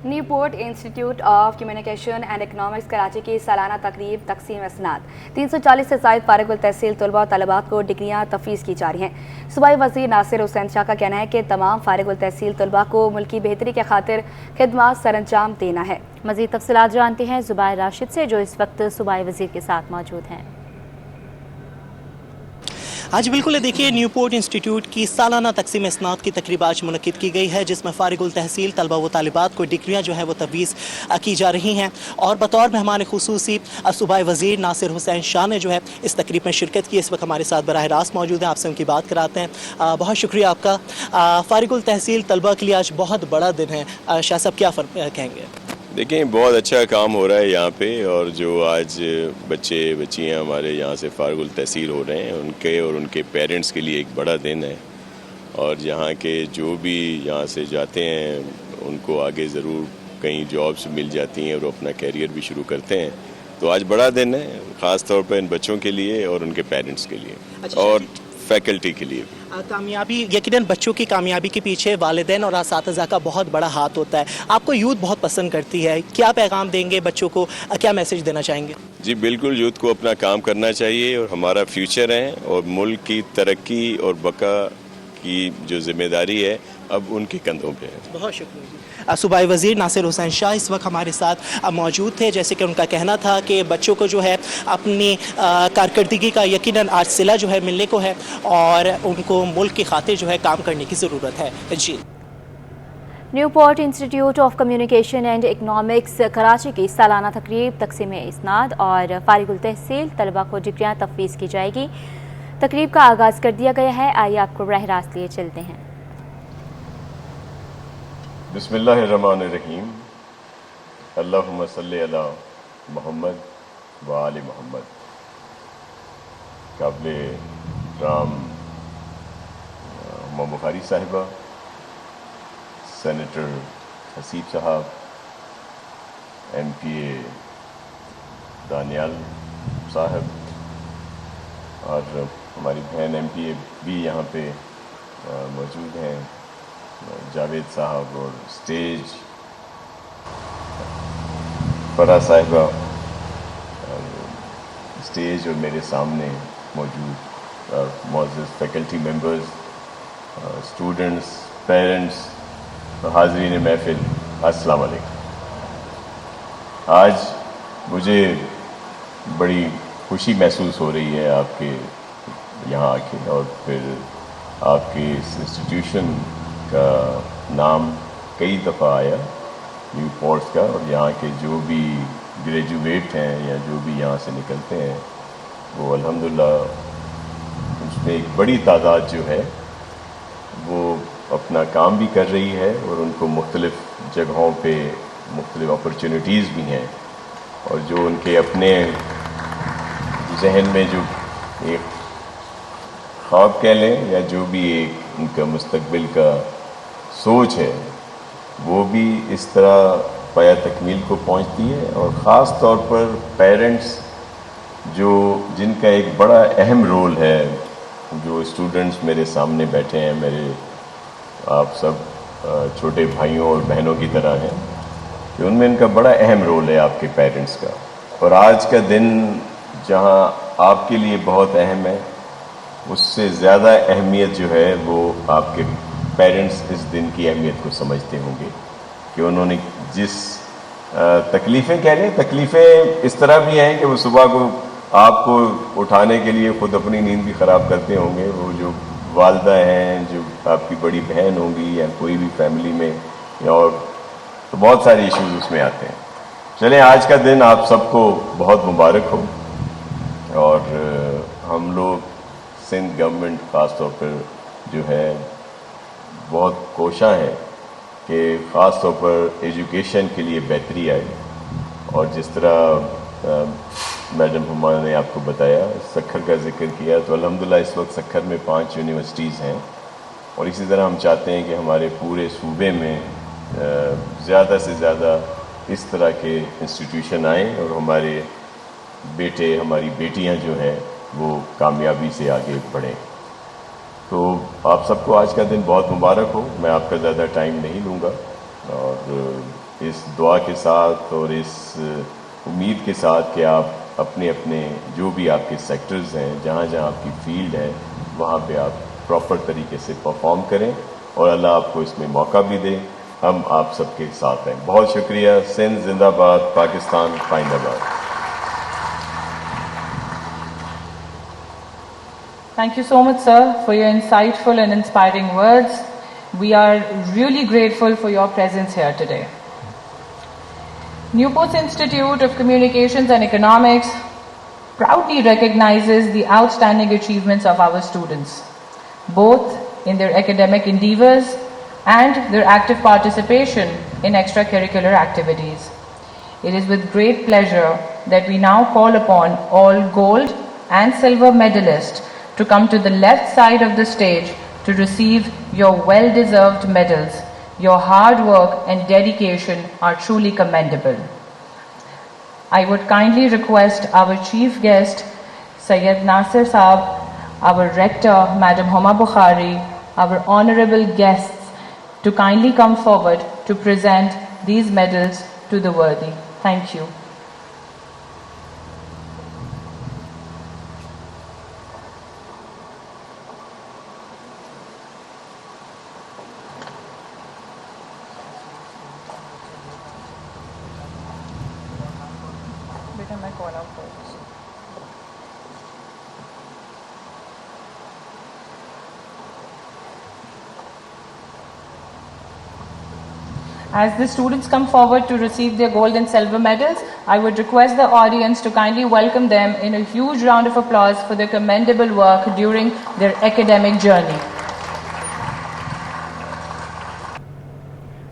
New port institute of communication and economics Karachi کی سالانہ تقریب تقسیم اسناد 340 سے زائد فارغ التحصیل طلباء و طالبات کو ڈگریاں تفویض کی جا رہی ہیں۔ صوبائی وزیر ناصر حسین شاہ کا کہنا ہے کہ تمام فارغ التحصیل طلباء کو ملکی بہتری کے خاطر خدمات سر انجام دینا ہے۔ مزید تفصیلات جانتے ہیں زبیر راشد سے جو اس وقت صوبائی وزیر کے ساتھ موجود ہیں۔ آج بالکل دیکھیے نیو پورٹ انسٹیٹیوٹ کی سالانہ تقسیم اسناد کی تقریب آج منعقد کی گئی ہے، جس میں فارغ التحصیل طلباء و طالبات کو ڈگریاں جو ہے وہ تفویض کی جا رہی ہیں، اور بطور مہمان خصوصی صوبائی وزیر ناصر حسین شاہ نے جو ہے اس تقریب میں شرکت کی۔ اس وقت ہمارے ساتھ براہ راست موجود ہیں، آپ سے ان کی بات کراتے ہیں۔ بہت شکریہ آپ کا۔ فارغ التحصیل طلباء کے لیے آج بہت بڑا دن ہے، شاہ صاحب کیا کہیں گے؟ دیکھیں بہت اچھا کام ہو رہا ہے یہاں پہ، اور جو آج بچے بچیاں ہمارے یہاں سے فارغ التحصیل ہو رہے ہیں ان کے اور ان کے پیرنٹس کے لیے ایک بڑا دن ہے، اور یہاں کے جو بھی یہاں سے جاتے ہیں ان کو آگے ضرور کہیں جابس مل جاتی ہیں اور وہ اپنا کیریئر بھی شروع کرتے ہیں، تو آج بڑا دن ہے خاص طور پہ ان بچوں کے لیے اور ان کے پیرنٹس کے لیے اور فیکلٹی کے لیے بھی۔ کامیابی یقیناً بچوں کی کامیابی کے پیچھے والدین اور اساتذہ کا بہت بڑا ہاتھ ہوتا ہے۔ آپ کو یوتھ بہت پسند کرتی ہے، کیا پیغام دیں گے بچوں کو، کیا میسج دینا چاہیں گے؟ جی بالکل، یوتھ کو اپنا کام کرنا چاہیے اور ہمارا فیوچر ہے، اور ملک کی ترقی اور بقا کی جو ذمہ داری ہے اب ان کے کندھوں پہ ہے۔ بہت شکریہ۔ صوبائی وزیر ناصر حسین شاہ اس وقت ہمارے ساتھ موجود تھے، جیسے کہ ان کا کہنا تھا کہ بچوں کو جو ہے اپنی کارکردگی کا یقیناً آج صلہ جو ہے ملنے کو ہے، اور ان کو ملک کی خاطر جو ہے کام کرنے کی ضرورت ہے۔ جی Newport institute of communication and economics Karachi کی سالانہ تقریب تقسیم اسناد اور فارغ التحصیل طلباء کو ڈگریاں تفویض کی جائے گی۔ تقریب کا آغاز کر دیا گیا ہے، آئیے آپ کو براہ راست لیے چلتے ہیں۔ بسم اللہ الرحمن الرحیم، اللہم صلی علی محمد و آل محمد۔ قابل احترام امام بخاری صاحبہ، سینیٹر حسیب صاحب، ایم پی اے دانیال صاحب، اور ہماری بہن ایم پی اے بھی یہاں پہ موجود ہیں، جاوید صاحب، اور اسٹیج فرا صاحبہ، اور اسٹیج اور میرے سامنے موجود معزز فیکلٹی ممبرز، اسٹوڈنٹس، پیرنٹس، حاضرین محفل، السلام علیکم۔ آج مجھے بڑی خوشی محسوس ہو رہی ہے آپ کے یہاں آ کے، اور پھر آپ کے اس انسٹیٹیوشن کا نام کئی دفعہ آیا نیو پورٹ کا، اور یہاں کے جو بھی گریجویٹ ہیں یا جو بھی یہاں سے نکلتے ہیں وہ الحمدللہ اس میں ایک بڑی تعداد جو ہے وہ اپنا کام بھی کر رہی ہے، اور ان کو مختلف جگہوں پہ مختلف اپرچونیٹیز بھی ہیں، اور جو ان کے اپنے ذہن میں جو ایک خواب کہہ لیں یا جو بھی ایک ان کا مستقبل کا سوچ ہے وہ بھی اس طرح پایہ تکمیل کو پہنچتی ہے، اور خاص طور پر پیرنٹس جن کا ایک بڑا اہم رول ہے، جو اسٹوڈنٹس میرے سامنے بیٹھے ہیں، میرے آپ سب چھوٹے بھائیوں اور بہنوں کی طرح ہیں، کہ ان میں ان کا بڑا اہم رول ہے آپ کے پیرنٹس کا، اور آج کا دن جہاں آپ کے لیے بہت اہم ہے، اس سے زیادہ اہمیت جو ہے وہ آپ کے پیرنٹس اس دن کی اہمیت کو سمجھتے ہوں گے، کہ انہوں نے جس تکلیفیں کہہ لیں، تکلیفیں اس طرح بھی ہیں کہ وہ صبح کو آپ کو اٹھانے کے لیے خود اپنی نیند بھی خراب کرتے ہوں گے، وہ جو والدہ ہیں، جو آپ کی بڑی بہن ہوگی، یا کوئی بھی فیملی میں، یا اور تو بہت سارے ایشوز اس میں آتے ہیں۔ چلیں آج کا دن آپ سب کو بہت مبارک ہو، اور ہم لوگ سندھ گورنمنٹ خاص طور پر جو ہے بہت کوشاں ہے کہ خاص طور پر ایجوکیشن کے لیے بہتری آئے، اور جس طرح میڈم ہما نے آپ کو بتایا، سکھر کا ذکر کیا، تو الحمدللہ اس وقت سکھر میں 5 یونیورسٹیز ہیں، اور اسی طرح ہم چاہتے ہیں کہ ہمارے پورے صوبے میں زیادہ سے زیادہ اس طرح کے انسٹیٹیوشن آئیں، اور ہمارے بیٹے، ہماری بیٹیاں جو ہیں وہ کامیابی سے آگے بڑھیں۔ تو آپ سب کو آج کا دن بہت مبارک ہو، میں آپ کا زیادہ ٹائم نہیں لوں گا، اور اس دعا کے ساتھ اور اس امید کے ساتھ کہ آپ اپنے اپنے جو بھی آپ کے سیکٹرز ہیں، جہاں جہاں آپ کی فیلڈ ہے، وہاں پہ آپ پراپر طریقے سے پرفارم کریں اور اللہ آپ کو اس میں موقع بھی دے. ہم آپ سب کے ساتھ ہیں. بہت شکریہ. سندھ زندہ باد، پاکستان پائندہ باد. Thank you so much, sir, for your insightful and inspiring words. We are really grateful for your presence here today. Newport's Institute of Communications and Economics proudly recognizes the outstanding achievements of our students, both in their academic endeavors and their active participation in extracurricular activities. It is with great pleasure that we now call upon all gold and silver medalists to come to the left side of the stage to receive your well-deserved medals. Your hard work and dedication are truly commendable. I would kindly request our chief guest, Sayyid Nasir Saab, our rector, Madam Homa Bukhari, our honorable guests, to kindly come forward to present these medals to the worthy. Thank you. As the students come forward to receive their gold and silver medals, I would request the audience to kindly welcome them in a huge round of applause for their commendable work during their academic journey.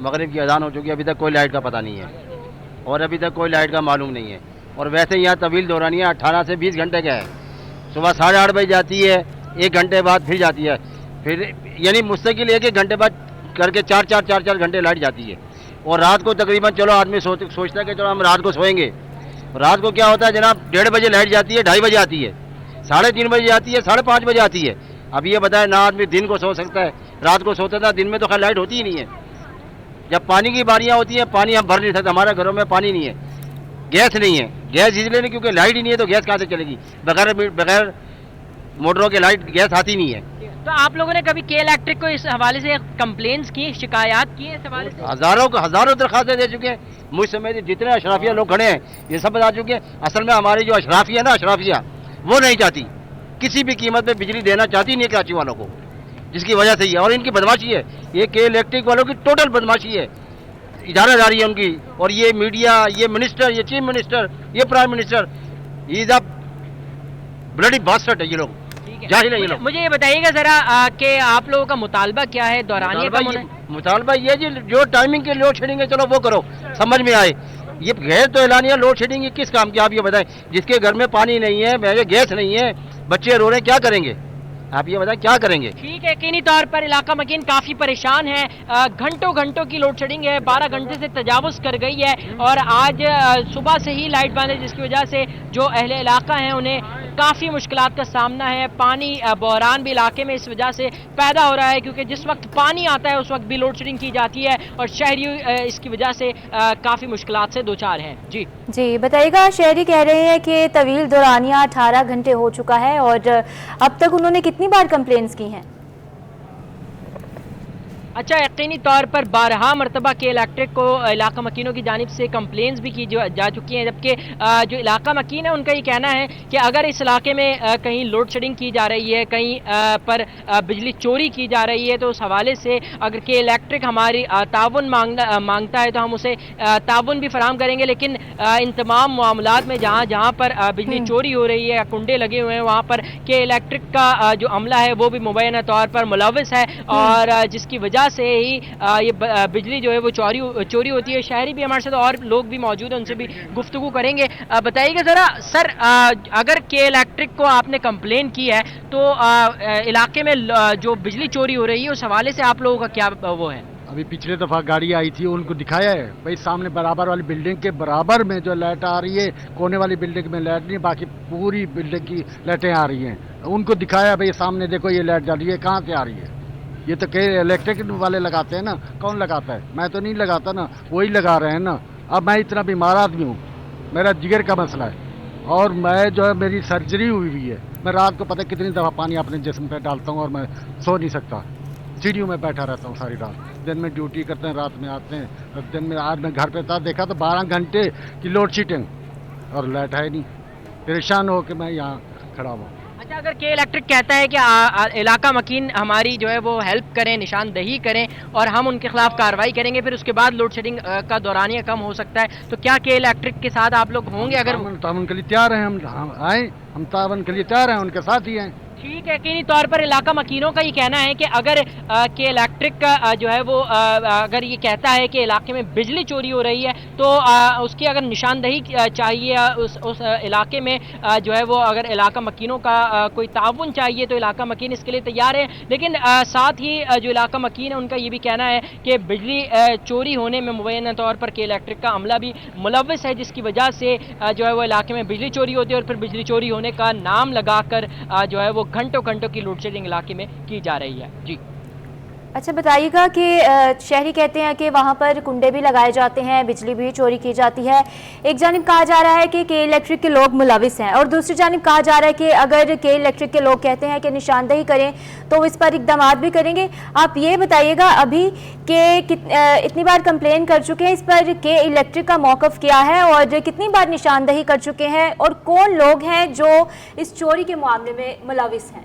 مغرب کی اذان ہو چکی ہے، ابھی تک کوئی light کا پتہ نہیں ہے اور ابھی تک کوئی لائٹ کا معلوم نہیں ہے. اور ویسے یہاں طویل دورانیہ 18 سے 20 گھنٹے کا ہے. صبح 8:30 بجے جاتی ہے، 1 گھنٹے بعد پھر جاتی ہے، پھر یعنی مستقل 1 گھنٹے بعد کر کے 4 گھنٹے لائٹ جاتی ہے. اور رات کو تقریباً چلو آدمی سوچتا ہے کہ چلو ہم رات کو سوئیں گے. رات کو کیا ہوتا ہے جناب، 1:30 بجے لائٹ جاتی ہے، 2:30 بجے آتی ہے، 3:30 بجے آتی ہے، 5:30 بجے آتی ہے. اب یہ بتائیں نہ آدمی دن کو سو سکتا ہے، رات کو سوتا تھا، دن میں تو خیر لائٹ ہوتی ہی نہیں ہے. جب پانی کی باریاں ہوتی ہیں پانی ہم بھر نہیں سکتے، ہمارے گھروں میں پانی نہیں ہے، گیس نہیں ہے. گیس اس لیے نہیں کیونکہ لائٹ ہی نہیں ہے تو گیس کہاں سے چلے گی، بغیر موٹروں کے لائٹ گیس آتی نہیں ہے. تو آپ لوگوں نے کبھی کے الیکٹرک کو اس حوالے سے کمپلینس کی، شکایات کی اس حوالے سے؟ ہزاروں درخواستیں دے چکے ہیں. مجھ سمیت جتنے اشرافیہ لوگ کھڑے ہیں یہ سب بتا چکے ہیں. اصل میں ہماری جو اشرافیہ نا اشرافیہ وہ نہیں چاہتی، کسی بھی قیمت پہ بجلی دینا چاہتی نہیں کراچی والوں کو، جس کی وجہ سے یہ اور ان کی بدماشی ہے. یہ کے الیکٹرک والوں کی ٹوٹل بدماشی ہے، اجارہ داری ہے ان کی. اور یہ میڈیا، یہ منسٹر، یہ چیف منسٹر، یہ پرائم منسٹر، یہ بلڈی باسٹرڈ ہے یہ لوگ، جاہل ہے یہ لوگ. مجھے یہ بتائیے گا ذرا کہ آپ لوگوں کا مطالبہ کیا ہے؟ دورانیہ کم ہونا ہے؟ مطالبہ یہ جی جو ٹائمنگ کے لوڈ شیڈنگ ہے چلو وہ کرو، سمجھ میں آئے. یہ غیر تو اعلانیہ لوڈ شیڈنگ کس کام کی؟ آپ یہ بتائیں. جس کے گھر میں پانی نہیں ہے، گیس نہیں ہے، بچے رو رہے ہیں، کیا کریں گے؟ آپ یہ بتائیں کیا کریں گے؟ ٹھیک ہے، یقینی طور پر علاقہ مکین کافی پریشان ہے. گھنٹوں کی لوڈ شیڈنگ ہے، 12 گھنٹے سے تجاوز کر گئی ہے. اور آج صبح سے ہی لائٹ بند ہے، جس کی وجہ سے جو اہل علاقہ ہیں انہیں کافی مشکلات کا سامنا ہے. پانی بحران بھی علاقے میں اس وجہ سے پیدا ہو رہا ہے کیونکہ جس وقت پانی آتا ہے اس وقت بھی لوڈ شیڈنگ کی جاتی ہے اور شہری اس کی وجہ سے کافی مشکلات سے دوچار ہیں. جی بتائیے گا، شہری کہہ رہے ہیں کہ طویل دورانیہ 18 گھنٹے ہو چکا ہے اور اب تک انہوں نے کتنی بار کمپلینس کی ہیں؟ اچھا، یقینی طور پر 12 مرتبہ کے الیکٹرک کو علاقہ مکینوں کی جانب سے کمپلینس بھی کی جا چکی ہیں. جبکہ جو علاقہ مکین ہے ان کا یہ کہنا ہے کہ اگر اس علاقے میں کہیں لوڈ شیڈنگ کی جا رہی ہے، کہیں پر بجلی چوری کی جا رہی ہے، تو اس حوالے سے اگر کہ الیکٹرک ہماری تعاون مانگتا ہے تو ہم اسے تعاون بھی فراہم کریں گے. لیکن ان تمام معاملات میں جہاں پر بجلی چوری ہو رہی ہے، کنڈے لگے ہوئے ہیں، وہاں پر کہ الیکٹرک کا جو عملہ ہے وہ بھی مبینہ طور پر ملوث ہے اور جس کی وجہ سے ہی یہ بجلی جو ہے وہ چوری ہوتی ہے. شہری بھی ہمارے ساتھ اور لوگ بھی موجود ہیں، ان سے بھی گفتگو کریں گے. بتائیے گا ذرا سر، اگر کے الیکٹرک کو آپ نے کمپلین کی ہے تو علاقے میں جو بجلی چوری ہو رہی ہے اس حوالے سے آپ لوگوں کا کیا وہ ہے؟ ابھی پچھلے دفعہ گاڑی آئی تھی، ان کو دکھایا ہے بھائی سامنے برابر والی بلڈنگ کے برابر میں جو لائٹ آ رہی ہے، کونے والی بلڈنگ میں لائٹ نہیں، باقی پوری بلڈنگ کی لائٹیں آ رہی ہیں. ان کو دکھایا بھائی سامنے دیکھو یہ لائٹ جا رہی ہے، کہاں سے آ رہی ہے؟ یہ تو کہ الیکٹرک والے لگاتے ہیں نا، کون لگاتا ہے؟ میں تو نہیں لگاتا نا، وہی لگا رہے ہیں نا. اب میں اتنا بیمار آدمی ہوں، میرا جگر کا مسئلہ ہے اور میں جو ہے میری سرجری ہوئی ہے. میں رات کو پتہ کتنی دفعہ پانی اپنے جسم پہ ڈالتا ہوں اور میں سو نہیں سکتا، سیڑھیوں میں بیٹھا رہتا ہوں ساری رات. دن میں ڈیوٹی کرتے ہیں، رات میں آتے ہیں. دن میں آج میں گھر پہ تھا، دیکھا تو 12 گھنٹے کی لوڈ شیڈنگ اور لائٹ ہے نہیں. پریشان ہو کے میں یہاں کھڑا ہوں. اچھا، اگر کے الیکٹرک کہتا ہے کہ علاقہ مکین ہماری جو ہے وہ ہیلپ کریں، نشاندہی کریں اور ہم ان کے خلاف کارروائی کریں گے، پھر اس کے بعد لوڈ شیڈنگ کا دورانیہ کم ہو سکتا ہے، تو کیا کے الیکٹرک کے ساتھ آپ لوگ ہوں گے؟ اگر تعاون کے لیے تیار ہیں، ہم آئیں، ہم تعاون کے لیے تیار ہیں، ان کے ساتھ ہی ہیں. ٹھیک ہے، یقینی طور پر علاقہ مکینوں کا یہ کہنا ہے کہ اگر کہ الیکٹرک کا جو ہے وہ اگر یہ کہتا ہے کہ علاقے میں بجلی چوری ہو رہی ہے تو اس کی اگر نشاندہی چاہیے اس علاقے میں جو ہے وہ اگر علاقہ مکینوں کا کوئی تعاون چاہیے تو علاقہ مکین اس کے لیے تیار ہے. لیکن ساتھ ہی جو علاقہ مکین ہے ان کا یہ بھی کہنا ہے کہ بجلی چوری ہونے میں مبینہ طور پر کہ الیکٹرک کا عملہ بھی ملوث ہے، جس کی وجہ سے جو ہے وہ علاقے میں بجلی چوری ہوتی ہے اور پھر بجلی چوری ہونے کا نام لگا کر جو ہے وہ گھنٹوں کی لوڈ شیڈنگ علاقے میں کی جا رہی ہے. جی اچھا بتائیے گا کہ شہری کہتے ہیں کہ وہاں پر کنڈے بھی لگائے جاتے ہیں، بجلی بھی چوری کی جاتی ہے. ایک جانب کہا جا رہا ہے کہ کے الیکٹرک کے لوگ ملوث ہیں اور دوسری جانب کہا جا رہا ہے کہ اگر کے الیکٹرک کے لوگ کہتے ہیں کہ نشاندہی کریں تو اس پر اقدامات بھی کریں گے. آپ یہ بتائیے گا ابھی کہ اتنی بار کمپلین کر چکے ہیں اس پر، کے الیکٹرک کا موقف کیا ہے اور کتنی بار نشاندہی کر چکے ہیں اور کون لوگ ہیں جو اس چوری کے معاملے میں ملوث ہیں؟